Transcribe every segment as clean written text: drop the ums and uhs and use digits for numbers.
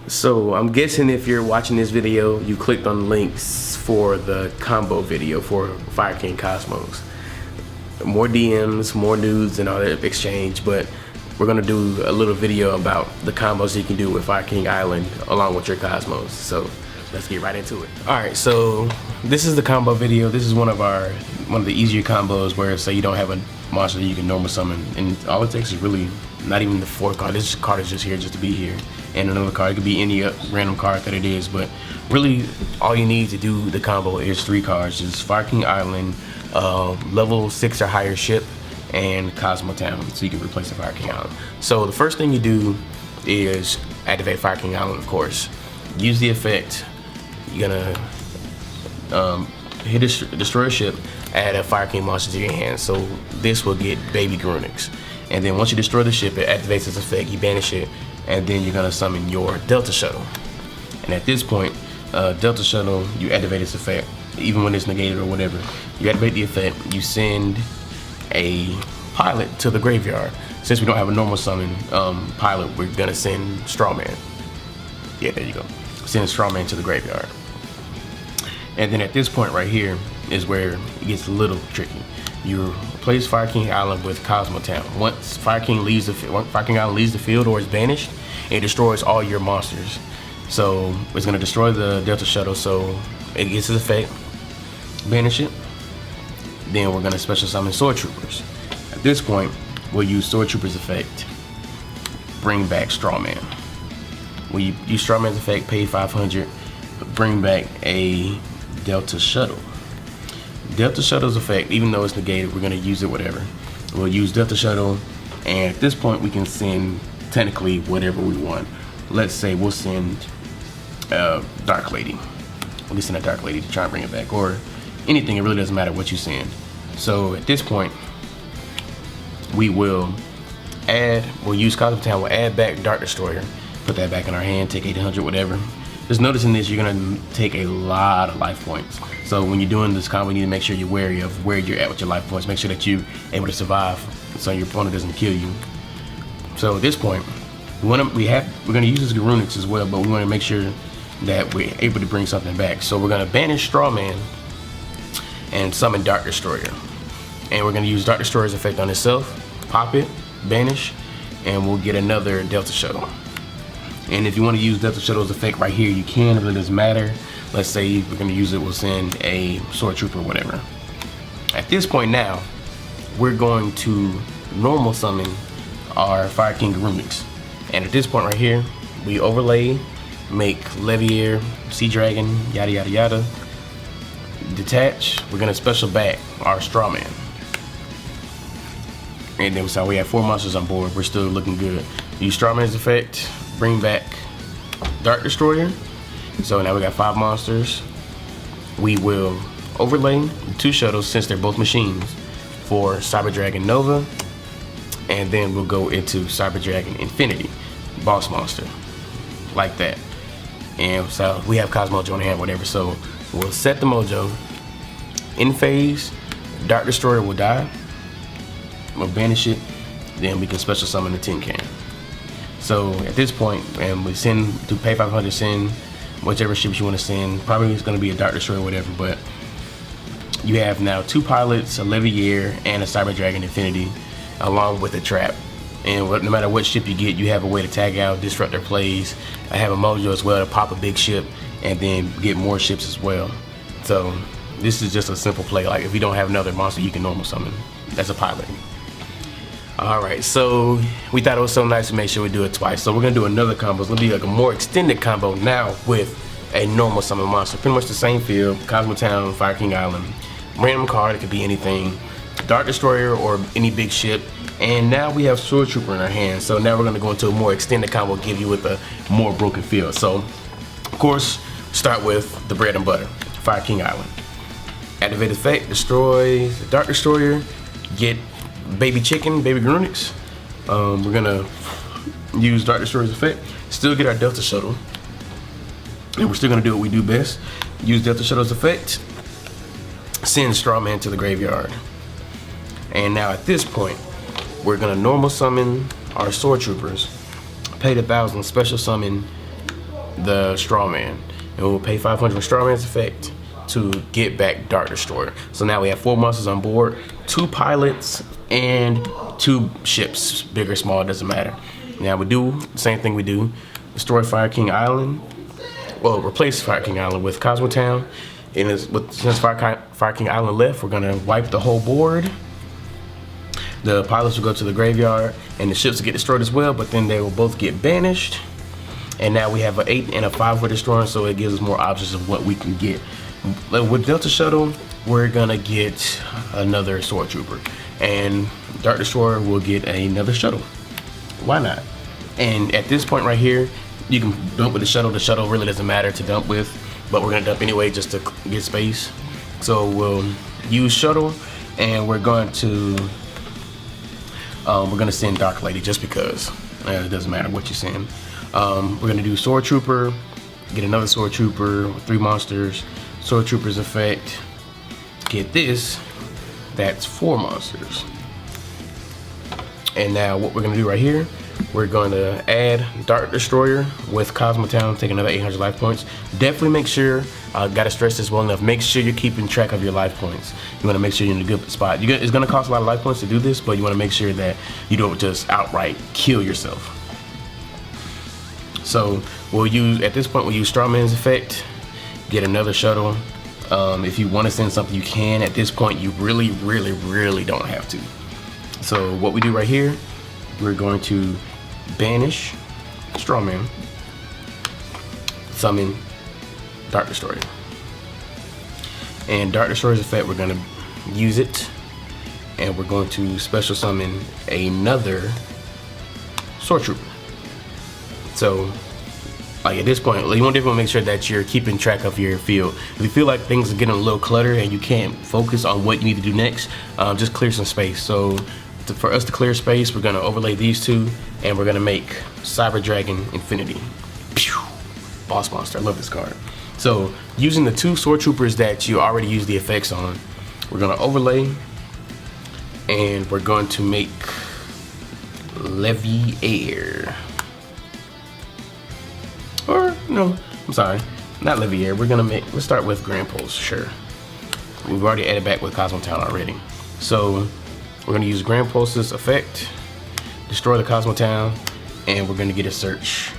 So I'm guessing if you're watching this video, you clicked on links for the combo video for Fire King Kozmos. More DMs, more nudes and all that exchange, but we're gonna do a little video about the combos you can do with Fire King Island along with your Kozmos. So let's get right into it. Alright, so this is the combo video. This is one of the easier combos where say you don't have a monster that you can normal summon, and all it takes is really not even the 4th card. This card is just here just to be here, and another card. It could be any random card that it is, but really all you need to do the combo is 3 cards. Just Fire King Island, level 6 or higher ship, and Kozmo Town, so you can replace the Fire King Island. So the first thing you do is activate Fire King Island, of course. Use the effect. You're gonna destroy a ship, add a Fire King monster to your hand. So this will get Baby Grunix. And then once you destroy the ship, it activates its effect, you banish it, and then you're gonna summon your Delta Shuttle. And at this point, Delta Shuttle, you activate its effect, even when it's negated or whatever. You activate the effect, you send a pilot to the graveyard. Since we don't have a normal summon pilot, we're gonna send Strawman. Yeah, there you go. Send Strawman to the graveyard. And then at this point right here is where it gets a little tricky. You replace Fire King Island with Kozmo Town. Once Fire King Island leaves the field or is banished, it destroys all your monsters. So it's gonna destroy the Delta Shuttle, so it gets its effect, banish it. Then we're gonna special summon Sword Troopers. At this point, we'll use Sword Troopers effect, bring back Strawman. We use Strawman's effect, pay 500, bring back a Delta Shuttle. Delta Shuttle's effect, even though it's negated, we're gonna use it whatever. We'll use Delta Shuttle, and at this point we can send technically whatever we want. Let's say we'll send Dark Lady. We'll send a Dark Lady to try and bring it back, or anything. It really doesn't matter what you send. So at this point, we'll use Kozmo Town, we'll add back Dark Destroyer, put that back in our hand, take 800, whatever. Just noticing this, you're gonna take a lot of life points. So when you're doing this combo, you need to make sure you're wary of where you're at with your life points. Make sure that you're able to survive so your opponent doesn't kill you. So at this point, we're gonna use this Grunix as well, but we wanna make sure that we're able to bring something back. So we're gonna banish Strawman and summon Dark Destroyer. And we're gonna use Dark Destroyer's effect on itself, pop it, banish, and we'll get another Delta Shuttle. And if you want to use Delta Shuttle's effect right here, you can, it really doesn't matter. Let's say we're gonna use it, we'll send a Sword Trooper or whatever. At this point now, we're going to normal summon our Fire King Grunix. And at this point right here, we overlay, make Leviair, Sea Dragon, yada yada yada. Detach, we're gonna special back our Strawman. And then so we have 4 monsters on board, we're still looking good. Use Strawman's effect, bring back Dark Destroyer. So now we got 5 monsters. We will overlay 2 shuttles, since they're both machines, for Cyber Dragon Nova, and then we'll go into Cyber Dragon Infinity, boss monster, like that. And so we have Kozmo on hand, whatever. So we'll set the mojo in phase. Dark Destroyer will die. We'll banish it. Then we can special summon the tin can. So at this point, and we send to pay 500, send whichever ships you want to send. Probably it's going to be a Dark Destroyer or whatever, but you have now 2 pilots, a Leviair, and a Cyber Dragon Infinity, along with a trap. And no matter what ship you get, you have a way to tag out, disrupt their plays. I have a mojo as well to pop a big ship and then get more ships as well. So this is just a simple play. Like if you don't have another monster you can normal summon, that's a pilot. Alright, so we thought it was so nice to make sure we do it twice. So we're gonna do another combo. It's gonna be like a more extended combo now with a normal summon monster. Pretty much the same field, Kozmo Town, Fire King Island. Random card, it could be anything. Dark Destroyer or any big ship. And now we have Sword Trooper in our hands. So now we're gonna go into a more extended combo, give you with a more broken field. So, of course, start with the bread and butter, Fire King Island. Activate effect, destroy the Dark Destroyer, get Baby Chicken, Baby Grunix. We're gonna use Dark Destroyer's effect, still get our Delta Shuttle, and we're still gonna do what we do best. Use Delta Shuttle's effect, send Strawman to the graveyard. And now at this point, we're gonna normal summon our Sword Troopers, pay the 1,000, special summon the straw man, and we'll pay 500 for straw man's effect to get back Dart Destroyer. So now we have 4 monsters on board, 2 pilots, and 2 ships. Big or small, doesn't matter. Now we do the same thing we do. Destroy Fire King Island. Well, replace Fire King Island with Kozmo Town. And since Fire King Island left, we're gonna wipe the whole board. The pilots will go to the graveyard, and the ships will get destroyed as well, but then they will both get banished. And now we have an 8 and a 5 for destroying, so it gives us more options of what we can get. With Delta Shuttle, we're gonna get another Sword Trooper, and Dart Destroyer will get another shuttle. Why not? And at this point right here, you can dump with the shuttle. The shuttle really doesn't matter to dump with, but we're gonna dump anyway just to get space. So we'll use shuttle, and we're gonna send Dark Lady just because. It doesn't matter what you send. We're gonna do Sword Trooper, get another Sword Trooper, 3 monsters, Sword Trooper's effect. Get this, that's 4 monsters. And now what we're gonna do right here, we're gonna add Dart Destroyer with Kozmo Town, take another 800 life points. Definitely make sure, gotta stress this well enough, make sure you're keeping track of your life points. You wanna make sure you're in a good spot. It's gonna cost a lot of life points to do this, but you wanna make sure that you don't just outright kill yourself. So at this point, we'll use Strawman's effect, get another shuttle. If you wanna send something, you can. At this point, you really, really, really don't have to. So what we do right here, we're going to banish Strawman, summon Dart Destroyer. And Dart Destroyer's effect, we're gonna use it, and we're going to special summon another Sword Trooper. So, like at this point, you want to make sure that you're keeping track of your field. If you feel like things are getting a little cluttered and you can't focus on what you need to do next, just clear some space. So for us to clear space, we're gonna overlay these 2, and we're gonna make Cyber Dragon Infinity. Pew! Boss monster, I love this card. So using the 2 Sword Troopers that you already used the effects on, we're gonna overlay, and we're going to make Leviair. Or no, I'm sorry, not Leviair. Let's start with Grand Pulse, sure. We've already added back with Kozmo Town already. So we're gonna use Grand Pulse's effect, destroy the Kozmo Town, and we're gonna get a search.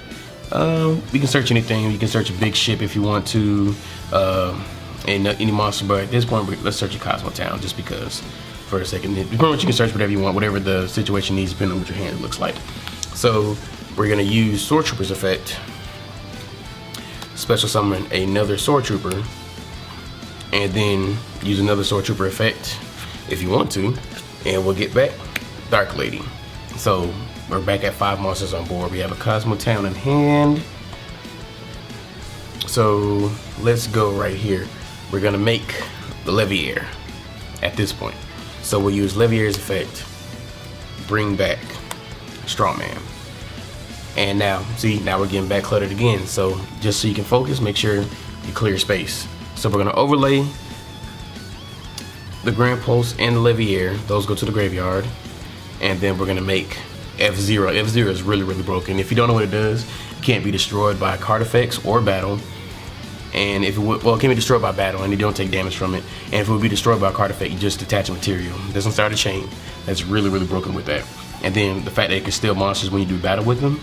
We can search anything. You can search a big ship if you want to, and any monster, but at this point, let's search a Kozmo Town just because, for a second. Pretty much you can search whatever you want, whatever the situation needs, depending on what your hand looks like. So we're gonna use Sword Trooper's effect, special summon another Sword Trooper, and then use another Sword Trooper effect if you want to, and we'll get back Dark Lady. So we're back at 5 monsters on board. We have a Kozmo Town in hand. So let's go right here. We're gonna make the Leviair at this point. So we'll use Leviair's effect, bring back Strawman. And now, see, now we're getting back cluttered again. So just so you can focus, make sure you clear space. So we're gonna overlay the Grand Pulse and the Leviair. Those go to the graveyard. And then we're gonna make F-Zero. F-Zero is really, really broken. If you don't know what it does, it can't be destroyed by card effects or battle. And if it would, well, it can be destroyed by battle and you don't take damage from it. And if it would be destroyed by a card effect, you just detach a material. It doesn't start a chain. That's really, really broken with that. And then the fact that it can steal monsters when you do battle with them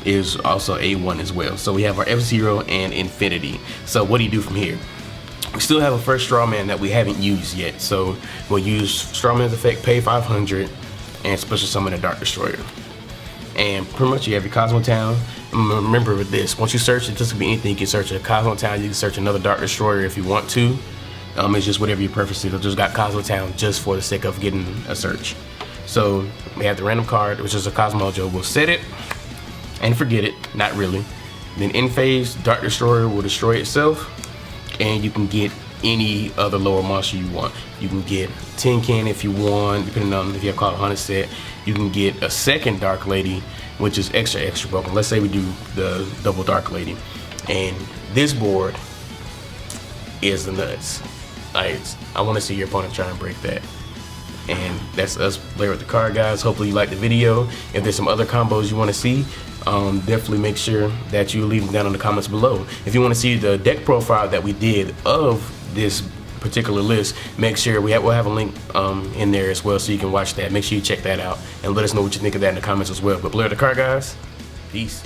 is also A1 as well. So we have our F-Zero and Infinity. So what do you do from here? We still have a first Strawman that we haven't used yet. So we'll use Strawman's effect, pay 500, and special summon a Dart Destroyer. And pretty much you have your Kozmo Town. Remember with this, once you search, it doesn't be anything. You can search a Kozmo Town, you can search another Dart Destroyer if you want to. It's just whatever your preference is. I just got Kozmo Town just for the sake of getting a search. So we have the random card, which is a Cosmojo. We'll set it and forget it, not really. Then in phase, Dart Destroyer will destroy itself, and you can get any other lower monster you want. You can get Tin Can if you want, depending on if you have called a Hunted set. You can get a second Dark Lady, which is extra broken. Let's say we do the double Dark Lady, and this board is the nuts. I want to see your opponent try and break that. And that's us, Blair with the card, guys. Hopefully you liked the video. If there's some other combos you want to see, definitely make sure that you leave them down in the comments below. If you want to see the deck profile that we did of this particular list, make sure we'll have a link in there as well, so you can watch that. Make sure you check that out and let us know what you think of that in the comments as well. But Blair the Car Guys, peace.